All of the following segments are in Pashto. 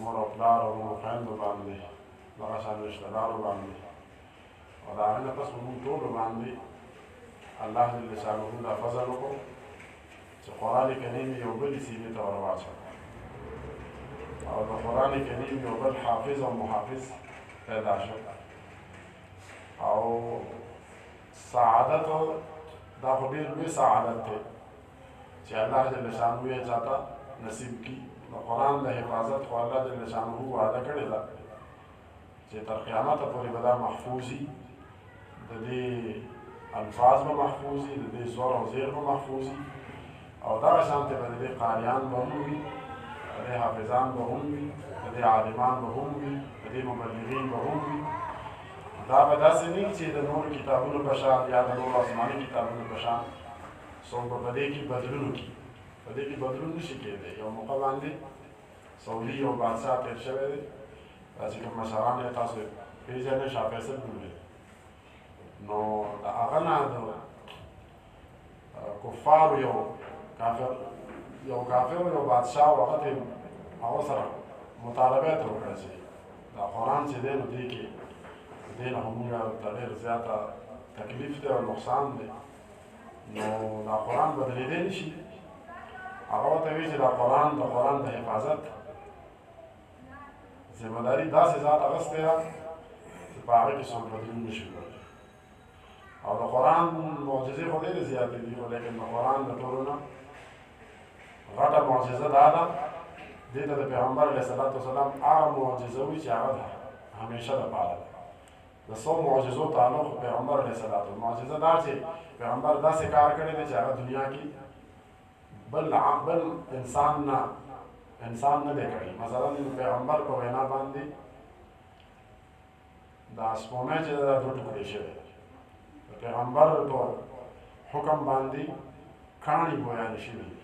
مور او پلار او خویندو باندې دغه شان رشته دارو باندې او د هغې نه پس په موږ ټولو باندې الله جل شانه دا فضل وکړو چې قرآن کریم یو بلې سینې ته ور واچوه او د قرآن کریم یو بل حافظ او محافظ پیدا شو او سعادت دا خو ډېر لوی سعادت دی چې الله جل شانه یې چاته نصیب کړي د قرآن د حفاظت خو الله جل شانه وعده کړې ده چې تر قیامته پورې به دا محفوظ وي د دې الفاظ به محفوظ وي د دې زور او زیر به محفوظ وي او دغه شانتې به د دې قاریان به هم وي د دې حافظان به هم وي د دې عالمان به هم وي د دې مبلغین به هم وي دا به داسې نه وي چې د نورو کتابونو په شان یا د نورو آسماني کتابونو په شان څوک به په دې کې بدلون وکړي په دې کې بدلون نشي کېدی یو موقع باندې سعودي یو بادشاه تېر شوی دی دا چې کوم مشران یې تاسو پېژنئ شاه فیصل نومېده نو د هغه نه د کفارو یو کافر یو بادشاه و هغه ته هغه سره مطالبه یې ته وکړه چې دا قرآن چې دی نو دې کې دې نه موږ ته ډېر زیاته تکلیف دی او نقصان دی نو دا قرآن بدلېدی نه شي هغه ورته وایي چې دا قرآن د قرآن د حفاظت ذمهداري داسې ذات اخیستې ده چې په هغه کې څوک بدلون نه شي کولی او د قرآن معجزې خو ډېرې زیاتې دي خو لیکن د قرآن د ټولو نه غټه معجزه دا ده دې ته د پیغمبر علیه صلات وسلام هغه معجزه وي چې هغه همیشه دپاره ده د څو معجزو تعلق پیغمبر علیه صلات معجزه دا چې پیغمبر داسې کار کړی دی چې هغه دنیا کې بل انسان نه دی کړی مثلا د پیغمبر په وینا باندې دا سپومې چې دا دوه ټوکرې شوی د پیغمبر په حکم باندې کاڼي بویانې شوي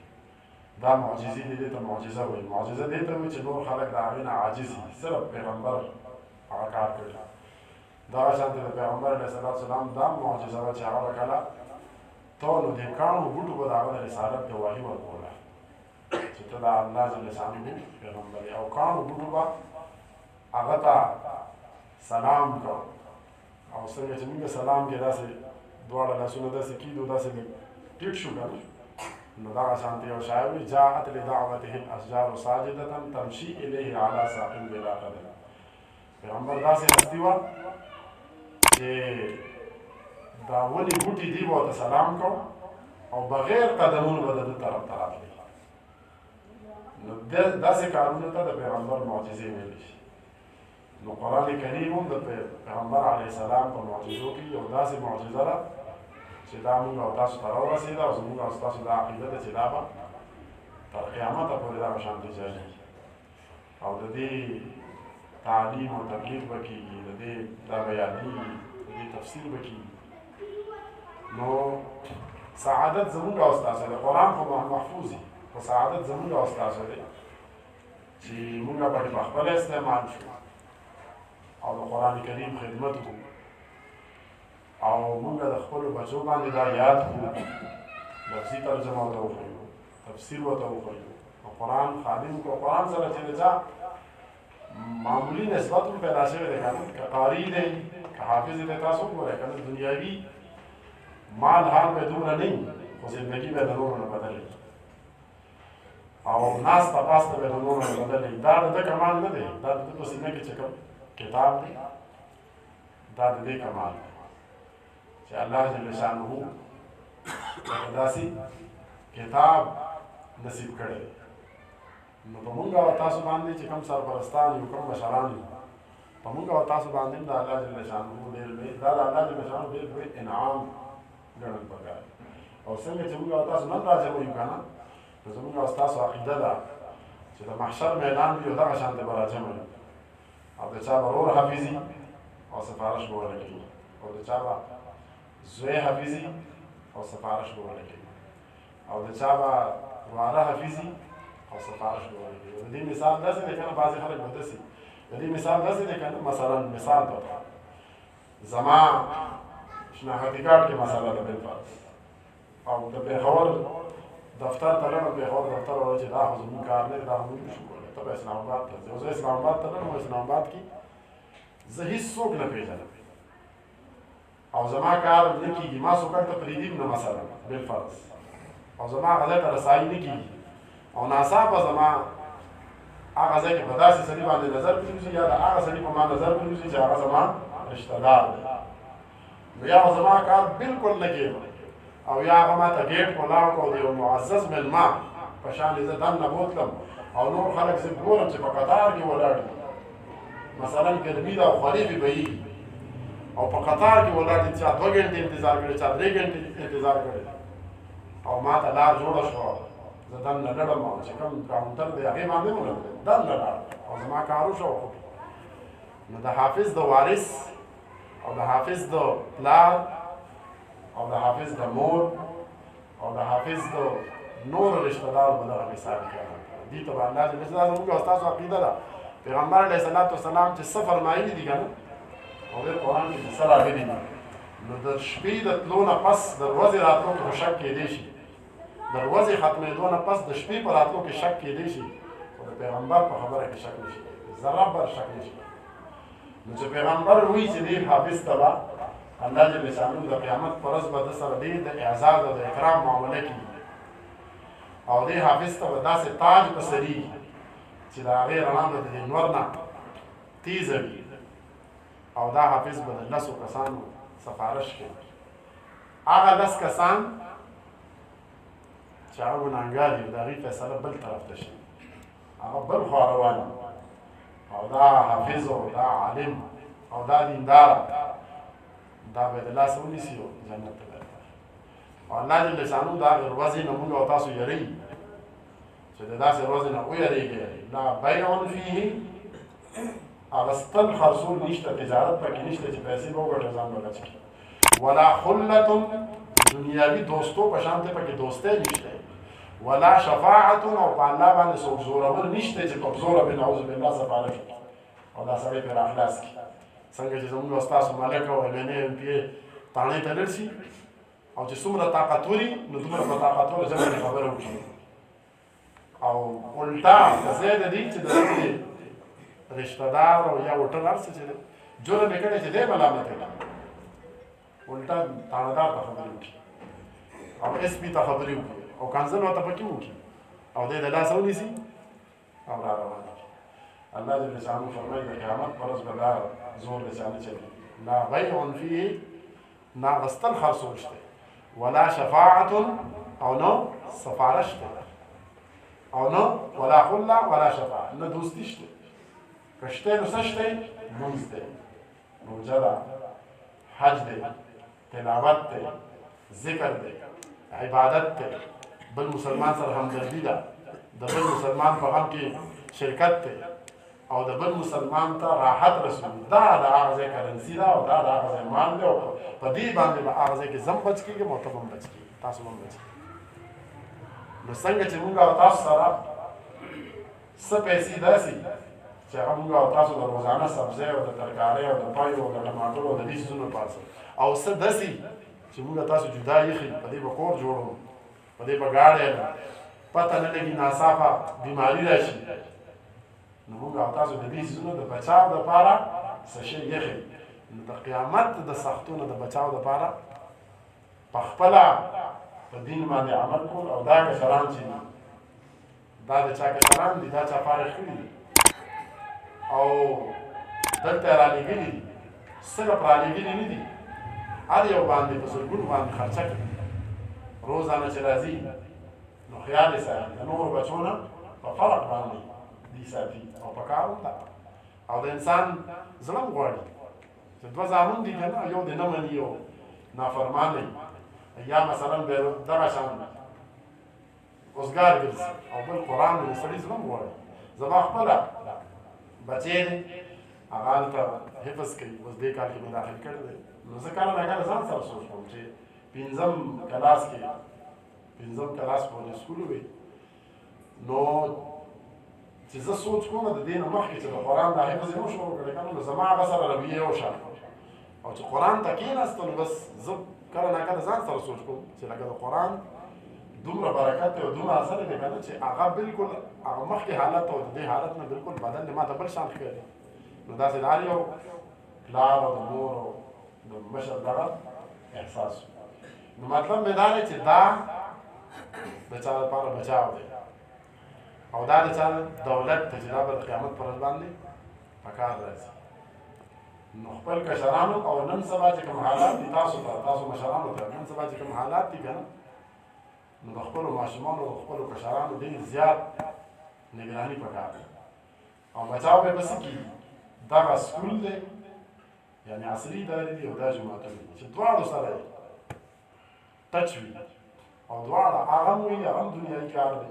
دا معجزې دي دې ته معجزه وایي معجزه دې ته وایي چې نور خلک د هغې نه عاجز دي صرف پیغمبر هغه کار کړی دغه شانتې د پیغمبر علیه صلات وسلام دا معجزه وه چې هغه به کله ته نو دې کاڼو بوټو به د هغه د رسالت ګواهي ورکوله چې ته د الله جل شانه پیغمبر یې او کاڼو بوټو به هغه ته سلام کو او څنګه چې موږ سلام کې داسې دواړه لاسونه داسې کېدو داسې ټیټ شو که نه نو دغه شانتې یو شاعر وایي جاءت لدعوته الاشجار ساجدة تمشي الیه علی ساق بلا قدم پیغمبر داسې هستي وه چې دا ونې بوټي دي به ورته سلام کو او بغیر قدمونو به د ده طرف ته راتلي نو داسې کارونو ته د پیغمبر معجزې ویلی شي نو قرآن کریم هم د پیغمبر علیه السلام په معجزو کې یو داسې معجزه ده چې دا موږ او تاسو ته راورسېده او زموږ او ستاسو دا عقیده ده چې دا به تر قیامته پورې دغه شانتې جاري او د دې تعلیم او تبلیغ به کېږي د دې دا بیانېږي د دې تفسیر به کېږي نو سعادت زموږ او ستاسو دی قرآن خو محفوظ وي خو سعادت زموږ او ستاسو دی چې موږ پکې په خپله استعمال شو او د قرآن کریم خدمت وکړو او موږ د خپلو بچو باندې دا یاد کړو لفظي ترجمه ورته وښیو تفسیر ورته وښیو او قرآن خادم کړو قرآن سره چې د چا معمولي نسبت هم پیدا شوی دی که که قاري دی که حافظ دی تاسو وګورئ که نه دنیاوي مال حال به دومره نه وي خو زندګي به د نورو نه بدلوي او ناسته پاسته به د نورو نه بدلوي دا د ده کمال نه دی دا د ده په سینه کې چې کوم کتاب دی دا د دې کمال دی چې الله جل شانه داسې کتاب نصیب کړی دی نو په موږ او تاسو باندې چې کوم سرپرستان یو کوم مشران یو په موږ او تاسو باندې د الله جل شانه ډېر لوی دا د الله جل شانه ډېر لوی انعام ګڼل پکار او څنګه چې موږ او تاسو نن راجمع یو که نه نو زموږ او ستاسو عقیده ده چې د محشر میدان وي او دغه شانتې به راجمع یو او د چا به ورور حافظي او سفارش به ولګوي او د چا به زوی حافظي او سفارش به ولګوي او د چا به وراره حافظي او سفارش به ولګوي د دې مثال داسې دی که نه بعضې خلک به داسې د دې مثال داسې دی که نه مثلا مثال په زما شناختی کارت کې مسله ده بالفرض او د پېښور دفتر ته لاړم پېښور دفتر وایي چې دا خو زموږ کار نه دی دا خو موږ نشو کولی ته ته به اسلام آباد ته ځې. زه اسلام آباد ته نه اسلام آباد کې زه هېڅ څوک نه پېژنم او زما کار نه کېږي. ما څوک هلته پرېږدي نه مثلا بالفرض او زما هغه ځای ته رسایي نه کېږي او ناڅاپه زما هغه ځای کې په داسې سړي باندې نظر پرېوځي یا د هغه سړي په ما نظر پرېوځي چې هغه زما رشته دار دی نو یا خو زما کار بلکل نه کېږي او یا هغه ما ته ګیټ کلاو کړو د یو معزز مېلمه په شان زه دننه بوتلم او نور خلک زه ګورم چې په قطار کې ولاړ دي مثلا ګرمي ده او خولې پې بهیږي او په قطار کې ولاړ دي چا 2 ګنټې انتظار کړی چا 3 ګنټې انتظار کړی او ما ته لار جوړه شوه زه دننه لړم او چې کوم کاونټر دی هغې باندې ولګېدم دننه لاړم او زما کار وشو. نو د حافظ د وارث او د حافظ د پلار او د حافظ د مور او د حافظ د نورو رشته دارو به دغه مثال کړی دي ته به الله جل جلاله زموږ او ستاسو عقیده ده. پیغمبر علیه الصلاة والسلام چې څه فرمایلي دي که نه او د قرآن کې چې څه راغلي دي نو د شپې د تلو نه پس د ورځې راتلو کې خو شک کېدی شي د ورځې ختمېدو نه پس د شپې په راتلو کې شک کېدی شي خو د پیغمبر په خبره کې شک نه شي ذره بر شک نه شي. نو چې پیغمبر وایي چې دې حافظ ته به الله جل شانه د قیامت په ورځ به د سره ډېر د اعزاز او د اکرام معامله کېږي او دې حافظ ته به داسې تاج په سرېږي چې د هغې رڼا به د دې نور نه تیزه وي او دا حافظ به د 10 کسانو سفارش کوي. هغه 10 کسان چې هغه ګناهګار دي د هغې فیصله بل طرف ته شي هغه بل خوا روان او دا حافظ او دا عالم او دا دینداره دا به د لاسه ونیسي او جنت ته او الله جل شانو د هغې ورځې نه موږ او تاسو یروي چې د داسې ورځې نه ویرېږئ لا بیع فیه اغستل خرڅول نشته تجارت پکې نشته چې پیسې به وګټه ځان به بچ کړي ولا خلة دنیاوي دوستو په شان ته پکې دوستی نشته ولا شفاعت او په الله باندې څوک زورور نشته چې په زوره به نعوذ بالله سفارش او دا سړی پرې راخلاص کړي څنګه چې زموږ ستاسو ملک او MNA MP تاڼې ته لړ شي او چې څومره طاقت ولري نو دومره په طاقت ولو ژبه خبره وکړي او الټا ځای د دې چې د رشته دار او یا هوټل هر څه چې جوړه مې کړې چې دی ملامت کړي الټا تاڼهدار ته خبرې وکړي او SP ته خبرې وکړي او کانزل ورته پکې وکړي او دی د لاسه ونیسي او را روان کړي. الله جل شانه فرمایي د قیامت په ورځ به دا زور د چا نه چلي لا بیع فیه نه اغستل خرڅول شته ولا شفاعت او نه سفارش شته او نه ولا خله ولا شفاعت نه دوستي شته که شته نو څه شته لمونځ دی روژه ده حج دی تلاوت دی ذکر دی عبادت دی بل مسلمان سره همدردي ده د بل مسلمان په غم کې شرکت دی او د بل مسلمان ته راحت رسول دا د هغه ځای کرنسي ده او دا د هغه ځای مال دی او په دې باندې به هغه ځای کې زم بچ کېږي او ته هم بچ کېږي تاسو هم بچ کېږي. نو څنګه چې مونږ او تاسو سره څه پیسې داسې چې هغه مونږ او تاسو د روزانه سبزۍ او د ترکارۍ او د پایو او د ټماټرو او د دې څیزونو پارڅه او څه داسې چې مونږ تاسو جدا ایښي په دې به کور جوړو په دې به ګاډی پته نه لګي ناڅاپه بیماري راشي نو مونږ او تاسو د دې څیزونو د بچاو دپاره څه شی ایښي نو د قیامت د سختونو د بچاو دپاره په خپله په دین باندې عمل کول او دا کسران چې دي دا د چا کسران دي دا چا فارغ کړي دي او دلته رالېږلي دي صرف رالېږلي نه دي هر یو باندې په زرګونو باندې خرچه کړي روزانه چې راځي نو خیال یې ساتي د نورو بچو نه په فرق باندې دي ساتي او په کار هم ده او د انسان زړه هم غواړي چې دوه زامن دي که نه یو دې نه مني یو نافرمان دی یا مثلا به دغه شان اوزګار ګرځي او بل قرآن د سړي زړه هم غواړي زما خپله بچی دی هغه هلته حفظ کوي اوس دې کال کې مې داخل کړی دی نو زه کله نه کله ځان سره سوچ کوم چې 5م کلاس کې 5م کلاس پورې سکول وي نو چې زه سوچ کوم د دې نه مخکې چې د قرآن دا حفظ یې مو شروع کړی که نه نو زما هغه سره رویه یو شان او چې قرآن ته کېناستم نو بس زه کله نه کله ځان سره سوچ کوم چې لکه د قرآن دومره برکت دی او دومره اثر دی که نه چې هغه بالکل هغه مخکې حالت او د دې حالت نه بالکل بدل دی ما ته بل شان ښکاري نو داسې د هر یو پلار او د مور او د مشر دغه احساس نو مطلب مې دا دی چې دا د چا لپاره بچاو دی او دا د چا دولت ته چې دا به د قیامت پر ورځ باندې په کار راځي نو خپل کشرانو او نن سبا چې کوم حالات دي تاسو مشرانو ته نن سبا چې کوم حالات دي که نه نو د خپلو ماشومانو د خپلو کشرانو ډېر زیات نګراني پکار ده او بچاو به پسې کېږي دغه سکول دی یعنې عصري ادارې دي او دا جوماتونه دي چې دواړو سره یې ټچ وي او دواړه هغه هم وي هغه هم دنیایي کار دی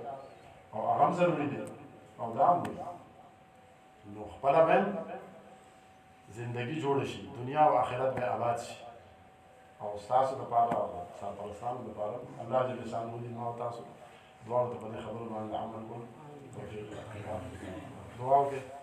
او هغه هم ضروري دی او دا هم وي نو خپله به زندگی جوړه شي دنیا او آخرت به آباد شي او ستاسو دپاره او سرپرستانو دپاره الله جل شانه دې ما او تاسو دواړو ته په دې خبرو باندې عمل کول توفیق راکړي دعا وکړئ